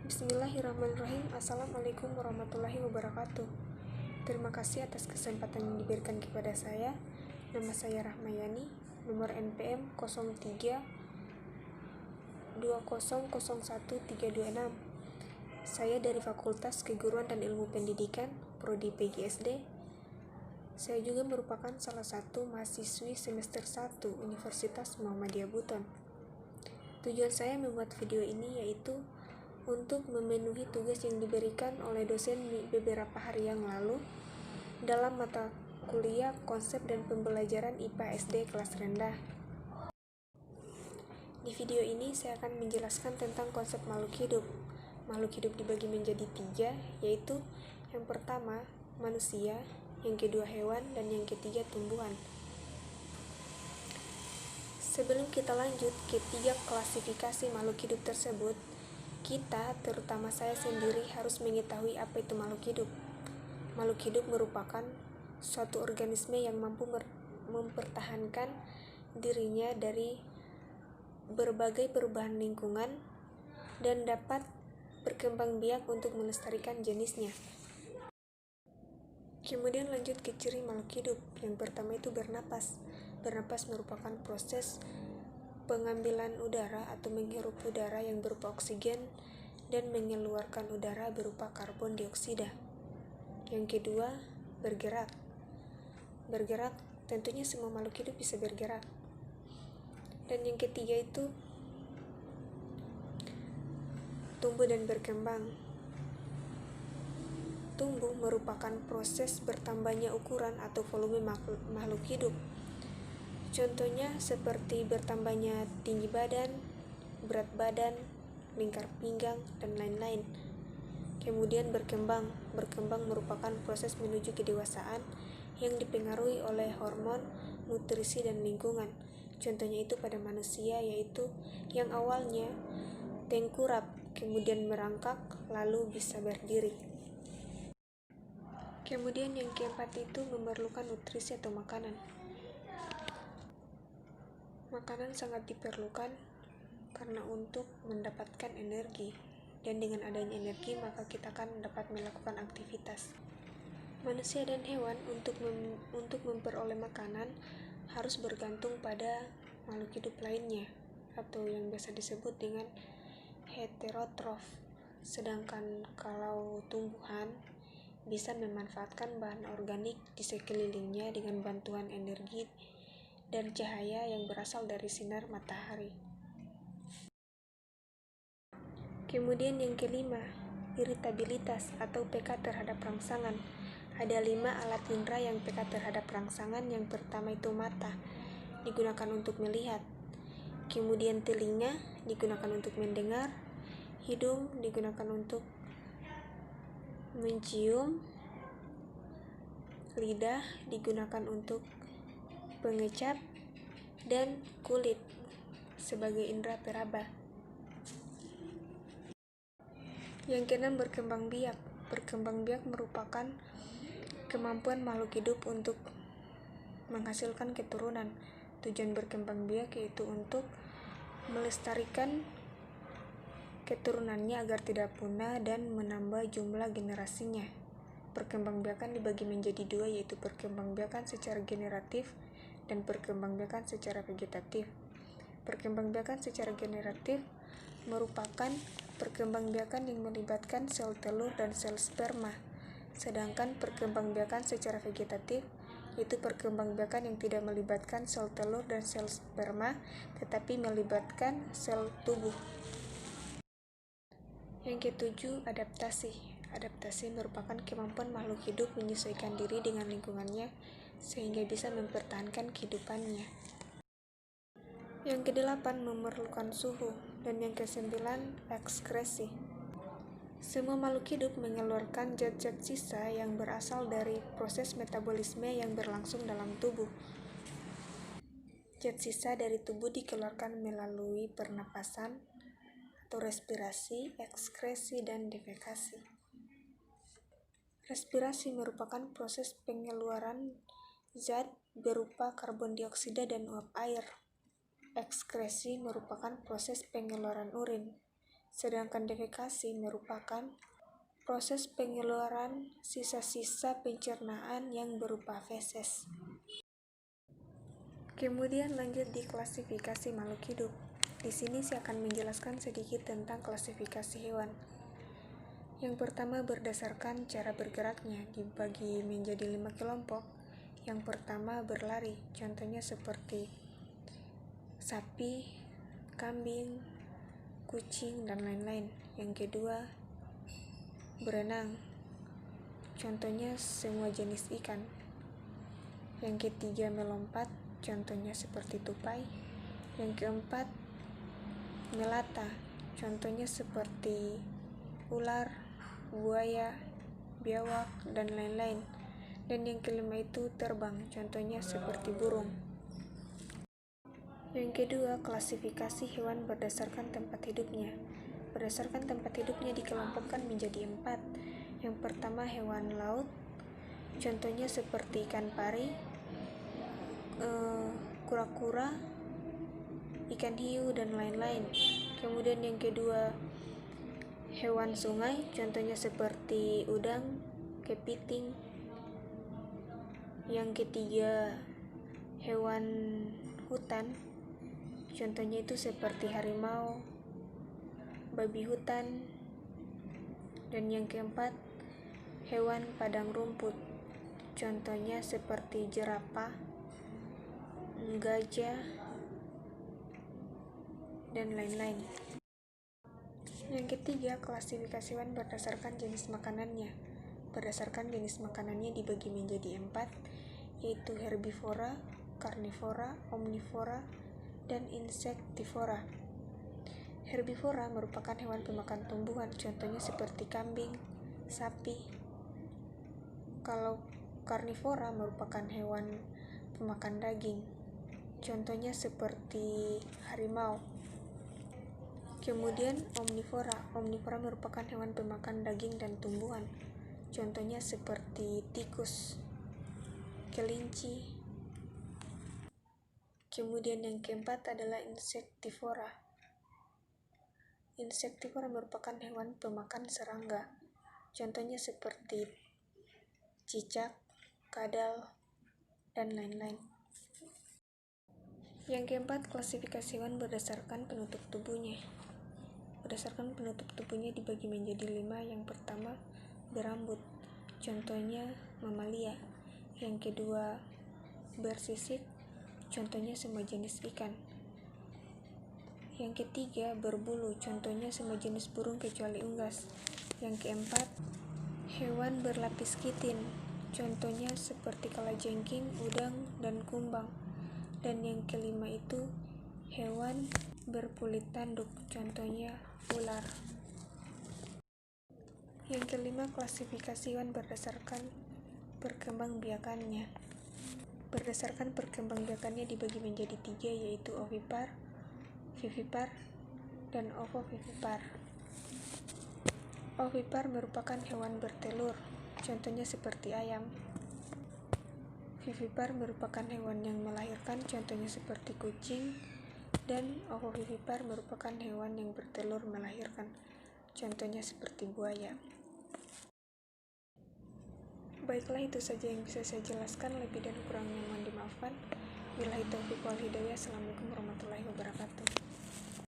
Bismillahirrahmanirrahim. Assalamualaikum warahmatullahi wabarakatuh. Terima kasih atas kesempatan yang diberikan kepada saya. Nama saya Rahmayani, nomor NPM 03 2001326. Saya dari Fakultas Keguruan dan Ilmu Pendidikan, Prodi PGSD. Saya juga merupakan salah satu mahasiswi semester 1 Universitas Muhammadiyah Buton. Tujuan saya membuat video ini yaitu untuk memenuhi tugas yang diberikan oleh dosen beberapa hari yang lalu dalam mata kuliah konsep dan pembelajaran IPA SD kelas rendah. Di video ini saya akan menjelaskan tentang konsep makhluk hidup. Makhluk hidup dibagi menjadi 3, yaitu yang pertama manusia, yang kedua hewan, dan yang ketiga tumbuhan. Sebelum kita lanjut ke 3 klasifikasi makhluk hidup tersebut, kita, terutama saya sendiri, harus mengetahui apa itu makhluk hidup. Makhluk hidup merupakan suatu organisme yang mampu mempertahankan dirinya dari berbagai perubahan lingkungan dan dapat berkembang biak untuk melestarikan jenisnya. Kemudian lanjut ke ciri makhluk hidup. Yang pertama itu bernapas. Bernapas merupakan proses pengambilan udara atau menghirup udara yang berupa oksigen dan mengeluarkan udara berupa karbon dioksida. Yang kedua, bergerak. Bergerak, tentunya semua makhluk hidup bisa bergerak. Dan yang ketiga itu tumbuh dan berkembang. Tumbuh merupakan proses bertambahnya ukuran atau volume makhluk hidup. Contohnya seperti bertambahnya tinggi badan, berat badan, lingkar pinggang, dan lain-lain. Kemudian berkembang. Berkembang merupakan proses menuju kedewasaan yang dipengaruhi oleh hormon, nutrisi, dan lingkungan. Contohnya itu pada manusia, yaitu yang awalnya tengkurap, kemudian merangkak, lalu bisa berdiri. Kemudian yang keempat itu memerlukan nutrisi atau makanan. Makanan sangat diperlukan karena untuk mendapatkan energi, dan dengan adanya energi maka kita akan dapat melakukan aktivitas. Manusia dan hewan untuk memperoleh makanan harus bergantung pada makhluk hidup lainnya atau yang biasa disebut dengan heterotrof. Sedangkan kalau tumbuhan bisa memanfaatkan bahan organik di sekelilingnya dengan bantuan energi dan cahaya yang berasal dari sinar matahari. Kemudian yang kelima, iritabilitas atau peka terhadap rangsangan. Ada 5 alat indera yang peka terhadap rangsangan. Yang pertama itu mata, digunakan untuk melihat. Kemudian telinga, digunakan untuk mendengar. Hidung, digunakan untuk mencium. Lidah, digunakan untuk pengecap, dan kulit sebagai indera peraba. Yang keenam, berkembang biak. Berkembang biak merupakan kemampuan makhluk hidup untuk menghasilkan keturunan. Tujuan berkembang biak yaitu untuk melestarikan keturunannya agar tidak punah dan menambah jumlah generasinya. Perkembangbiakan dibagi menjadi 2, yaitu perkembangbiakan secara generatif dan perkembangbiakan secara vegetatif. Perkembangbiakan secara generatif merupakan perkembangbiakan yang melibatkan sel telur dan sel sperma. Sedangkan perkembangbiakan secara vegetatif yaitu perkembangbiakan yang tidak melibatkan sel telur dan sel sperma tetapi melibatkan sel tubuh. Yang ketujuh, adaptasi. Adaptasi merupakan kemampuan makhluk hidup menyesuaikan diri dengan lingkungannya sehingga bisa mempertahankan kehidupannya. Yang kedelapan, memerlukan suhu. Dan yang kesembilan, ekskresi. Semua makhluk hidup mengeluarkan zat-zat sisa yang berasal dari proses metabolisme yang berlangsung dalam tubuh. Zat sisa dari tubuh dikeluarkan melalui pernapasan atau respirasi, ekskresi, dan defekasi. Respirasi merupakan proses pengeluaran zat berupa karbon dioksida dan uap air. Ekskresi merupakan proses pengeluaran urin. sedangkan defekasi merupakan proses pengeluaran sisa-sisa pencernaan yang berupa feses. Kemudian lanjut di klasifikasi makhluk hidup. Di sini saya akan menjelaskan sedikit tentang klasifikasi hewan. Yang pertama, berdasarkan cara bergeraknya dibagi menjadi 5 kelompok. Yang pertama, berlari, contohnya seperti sapi, kambing, kucing, dan lain-lain. Yang kedua, berenang, contohnya semua jenis ikan. Yang ketiga, melompat, contohnya seperti tupai. Yang keempat, melata, contohnya seperti ular, buaya, biawak, dan lain-lain. Dan yang kelima itu terbang, contohnya seperti burung. Yang kedua, klasifikasi hewan berdasarkan tempat hidupnya. Berdasarkan tempat hidupnya dikelompokkan menjadi 4. Yang pertama, hewan laut, contohnya seperti ikan pari, kura-kura, ikan hiu, dan lain-lain. Kemudian yang kedua, hewan sungai, contohnya seperti udang, kepiting. Yang ketiga, hewan hutan, contohnya itu seperti harimau, babi hutan. Dan yang keempat, hewan padang rumput, contohnya seperti jerapah, gajah, dan lain-lain. Yang ketiga, klasifikasi hewan berdasarkan jenis makanannya. Berdasarkan jenis makanannya dibagi menjadi 4, yaitu herbivora, karnivora, omnivora, dan insektivora. Herbivora merupakan hewan pemakan tumbuhan, contohnya seperti kambing, sapi. Kalau karnivora merupakan hewan pemakan daging, contohnya seperti harimau. Kemudian omnivora merupakan hewan pemakan daging dan tumbuhan, contohnya seperti tikus, kelinci. Kemudian yang keempat adalah insektivora. Insektivora merupakan hewan pemakan serangga, contohnya seperti cicak, kadal, dan lain-lain. Yang keempat, klasifikasi hewan berdasarkan penutup tubuhnya. Berdasarkan penutup tubuhnya dibagi menjadi 5. Yang pertama, berambut, contohnya mamalia. Yang kedua, bersisik, contohnya semua jenis ikan. Yang ketiga, berbulu, contohnya semua jenis burung kecuali unggas. Yang keempat, hewan berlapis kitin, contohnya seperti kalajengking, udang, dan kumbang. Dan yang kelima itu hewan berkulit tanduk, contohnya ular. Yang kelima, klasifikasi hewan berdasarkan perkembangbiakannya. Berdasarkan perkembangbiakannya dibagi menjadi 3, yaitu ovipar, vivipar, dan ovovivipar. Ovipar merupakan hewan bertelur, contohnya seperti ayam. Vivipar merupakan hewan yang melahirkan, contohnya seperti kucing. Dan ovovivipar merupakan hewan yang bertelur melahirkan, contohnya seperti buaya. Baiklah, itu saja yang bisa saya jelaskan. Lebih dan kurangnya mohon dimaafkan. Billahi taufiq wal hidayah. Assalamualaikum warahmatullahi wabarakatuh.